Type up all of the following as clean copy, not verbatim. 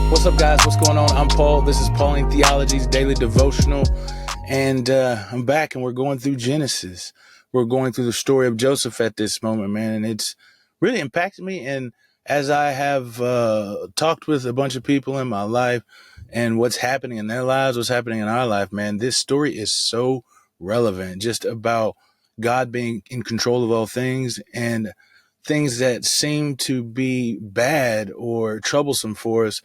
What's up, guys? What's going on? I'm Paul. This is Pauline Theology's daily devotional, and I'm back, and we're going through Genesis. We're going through the story of Joseph at this moment, man, and it's really impacted me. And as I have talked with a bunch of people in my life and what's happening in their lives, what's happening in our life, man, this story is so relevant, just about God being in control of all things and things that seem to be bad or troublesome for us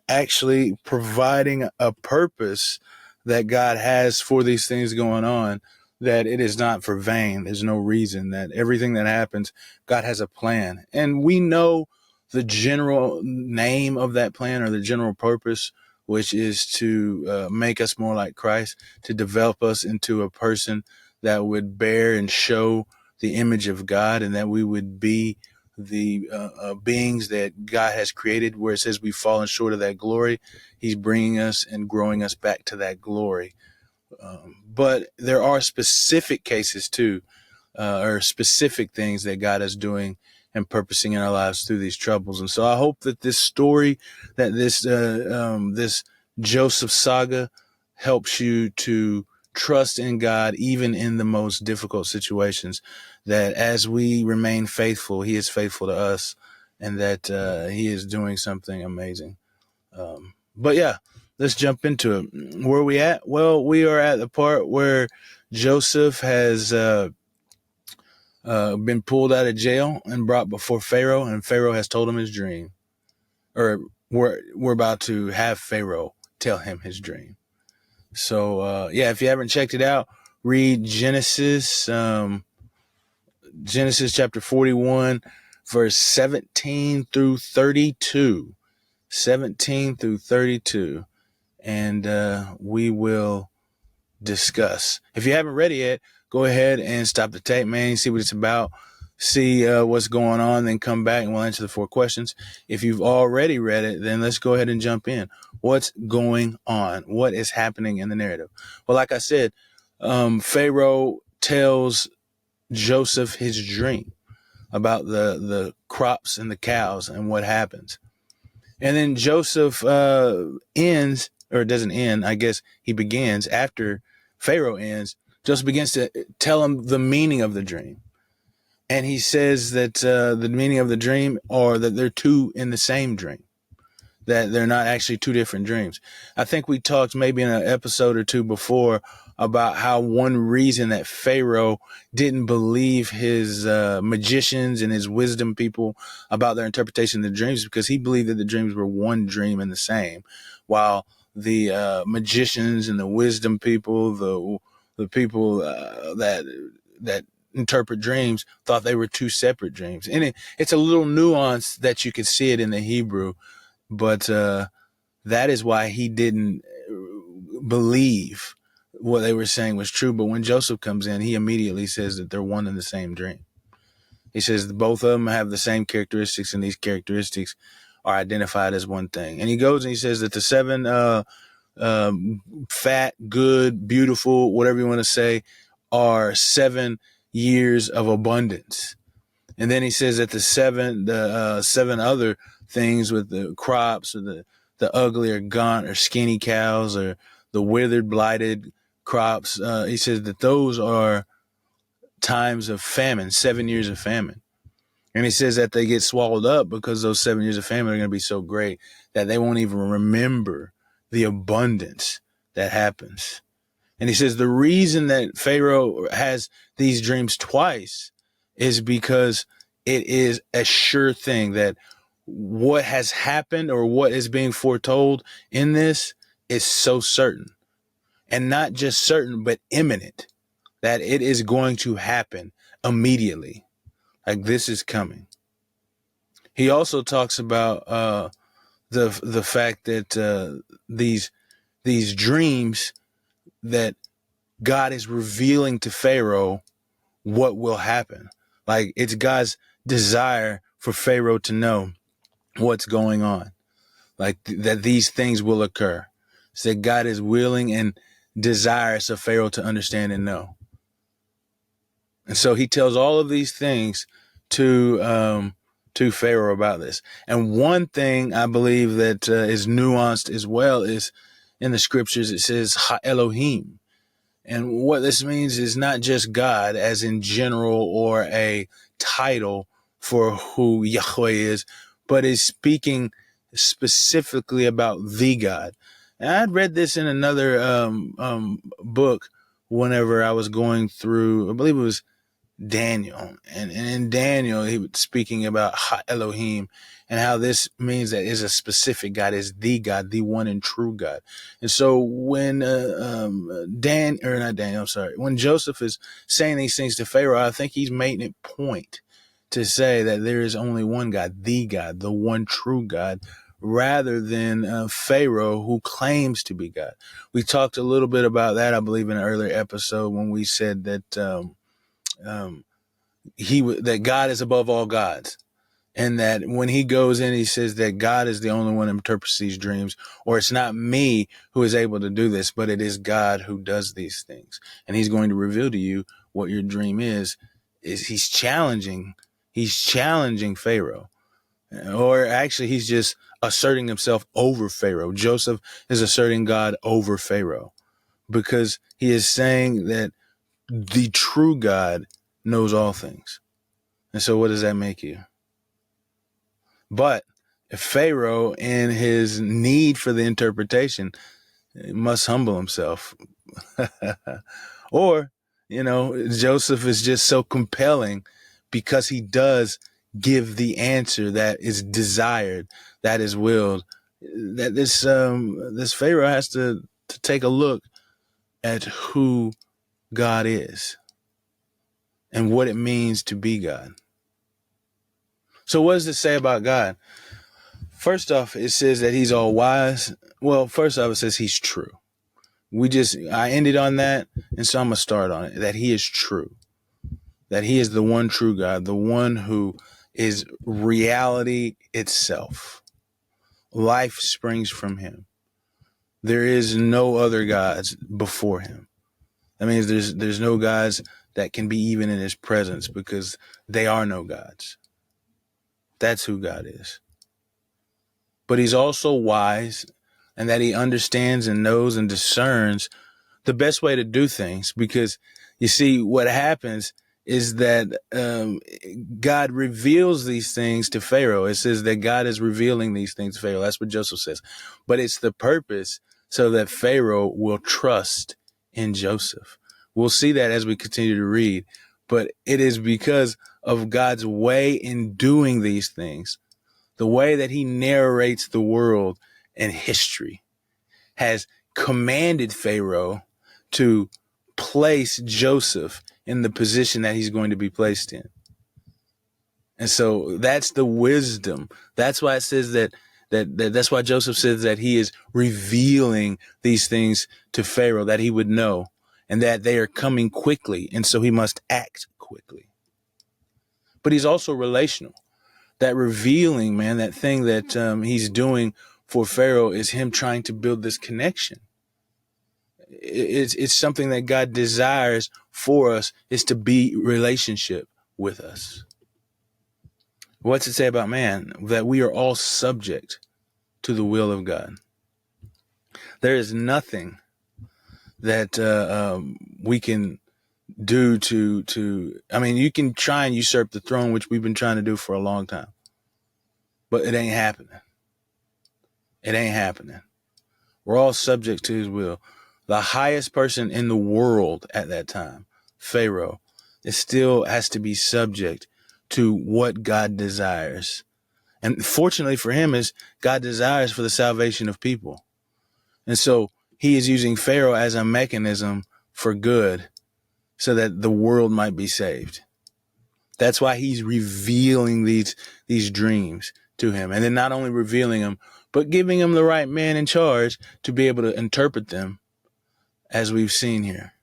actually providing a purpose that God has for these things going on, that it is not for vain. There's no reason that everything that happens, God has a plan. And we know the general name of that plan, or the general purpose, which is to make us more like Christ, to develop us into a person that would bear and show the image of God, and that we would be the beings that God has created. Where it says we've fallen short of that glory, He's bringing us and growing us back to that glory. But there are specific cases too, or specific things that God is doing and purposing in our lives through these troubles. And so I hope that this story, that this Joseph saga, helps you to trust in God even in the most difficult situations, that as we remain faithful, He is faithful to us, and that He is doing something amazing. But yeah, let's jump into it. Where are we at? Well, we are at the part where Joseph has been pulled out of jail and brought before Pharaoh, and Pharaoh has told him his dream. Or we're about to have Pharaoh tell him his dream. So yeah, if you haven't checked it out, read Genesis chapter 41, verse 17 through 32. 17 through 32. And we will discuss. If you haven't read it yet, go ahead and stop the tape, man. See what it's about. See what's going on, then come back and we'll answer the 4 questions. If you've already read it, then let's go ahead and jump in. What's going on? What is happening in the narrative? Well, like I said, Pharaoh tells Joseph his dream about the crops and the cows and what happens. And then Joseph ends, or it doesn't end, I guess he begins after Pharaoh ends. Joseph begins to tell him the meaning of the dream. And he says that the meaning of the dream, or that they're two in the same dream, that they're not actually two different dreams. I think we talked maybe in an episode or two before about how one reason that Pharaoh didn't believe his magicians and his wisdom people about their interpretation of the dreams, because he believed that the dreams were one dream and the same, while the magicians and the wisdom people, the people that interpret dreams, thought they were two separate dreams. And it's a little nuance that you could see it in the Hebrew, but that is why he didn't believe what they were saying was true. But when Joseph comes in, he immediately says that they're one and the same dream. He says both of them have the same characteristics, and these characteristics are identified as one thing. And he goes and he says that the 7 fat, good, beautiful, whatever you want to say, are 7 years of abundance. And then he says that the 7 other things, with the crops, or the ugly or gaunt or skinny cows, or the withered, blighted crops, he says that those are times of famine, 7 years of famine. And he says that they get swallowed up because those 7 years of famine are going to be so great that they won't even remember the abundance that happens. And he says the reason that Pharaoh has these dreams twice is because it is a sure thing that what has happened, or what is being foretold in this, is so certain. And not just certain, but imminent, that it is going to happen immediately. Like, this is coming. He also talks about the fact that these dreams, that God is revealing to Pharaoh what will happen. Like, it's God's desire for Pharaoh to know what's going on, like that these things will occur. So that God is willing and desirous of Pharaoh to understand and know. And so he tells all of these things to to Pharaoh about this. And one thing I believe that is nuanced as well is in the scriptures, it says Ha Elohim. And what this means is not just God as in general or a title for who Yahweh is, but is speaking specifically about the God. And I'd read this in another book whenever I was going through, I believe it was Daniel. And in Daniel, he was speaking about Ha Elohim and how this means that is a specific God, is the God, the one and true God. And so when when Joseph is saying these things to Pharaoh, I think he's making it point to say that there is only one God, the one true God, rather than Pharaoh, who claims to be God. We talked a little bit about that, I believe, in an earlier episode when we said that that God is above all gods, and that when he goes in, he says that God is the only one who interprets these dreams, or it's not me who is able to do this, but it is God who does these things, and he's going to reveal to you what your dream is he's challenging Pharaoh, or actually he's just asserting himself over Pharaoh. Joseph is asserting God over Pharaoh because he is saying that the true God knows all things. And so what does that make you? But if Pharaoh, in his need for the interpretation, must humble himself. Or, Joseph is just so compelling because he does give the answer that is desired, that is willed, that this Pharaoh has to take a look at who God is and what it means to be God. So what does it say about God? First off, it says that he's all wise. Well, first off, it says he's true. I ended on that, and so I'm going to start on it, that he is true, that he is the one true God, the one who is reality itself. Life springs from him. There is no other gods before him. That means there's no gods that can be even in his presence because they are no gods. That's who God is. But he's also wise, and that he understands and knows and discerns the best way to do things. Because you see, what happens is that God reveals these things to Pharaoh. It says that God is revealing these things to Pharaoh. That's what Joseph says. But it's the purpose so that Pharaoh will trust in Joseph. We'll see that as we continue to read. But it is because of God's way in doing these things, the way that he narrates the world and history, has commanded Pharaoh to place Joseph in the position that he's going to be placed in. And so that's the wisdom. That's why it says that's why Joseph says that he is revealing these things to Pharaoh, that he would know, and that they are coming quickly. And so he must act quickly. But he's also relational. That revealing, man, that thing that he's doing for Pharaoh is him trying to build this connection. It's something that God desires for us, is to be relationship with us. What's it say about man? That we are all subject to the will of God. There is nothing that we can do you can try and usurp the throne, which we've been trying to do for a long time. But it ain't happening. It ain't happening. We're all subject to his will. The highest person in the world at that time, Pharaoh, it still has to be subject to what God desires. And fortunately for him, is God desires for the salvation of people. And so he is using Pharaoh as a mechanism for good so that the world might be saved. That's why he's revealing these dreams to him. And then not only revealing them, but giving him the right man in charge to be able to interpret them, as we've seen here.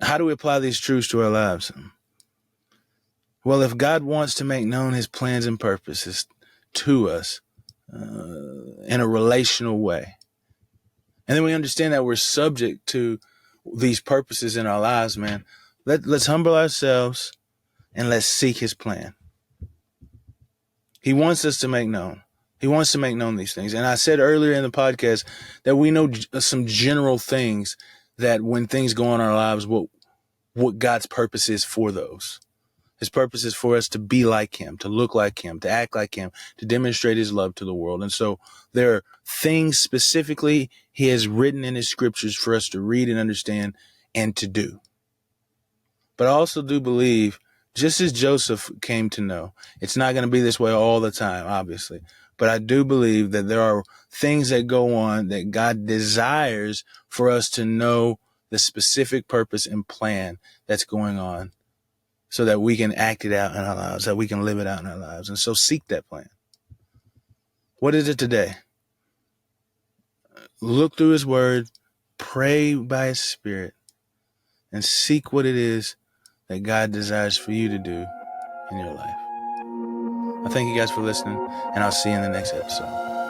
How do we apply these truths to our lives? Well, if God wants to make known his plans and purposes to us in a relational way, and then we understand that we're subject to these purposes in our lives, man, let's humble ourselves and let's seek his plan. He wants us to make known. He wants to make known these things. And I said earlier in the podcast that we know some general things that when things go on in our lives, what God's purpose is for those. His purpose is for us to be like him, to look like him, to act like him, to demonstrate his love to the world. And so there are things specifically he has written in his scriptures for us to read and understand and to do. But I also do believe, just as Joseph came to know, it's not going to be this way all the time, obviously. But I do believe that there are things that go on that God desires for us to know the specific purpose and plan that's going on so that we can act it out in our lives, that we can live it out in our lives. And so seek that plan. What is it today? Look through his word, pray by his spirit, and seek what it is that God desires for you to do in your life. I thank you guys for listening, and I'll see you in the next episode.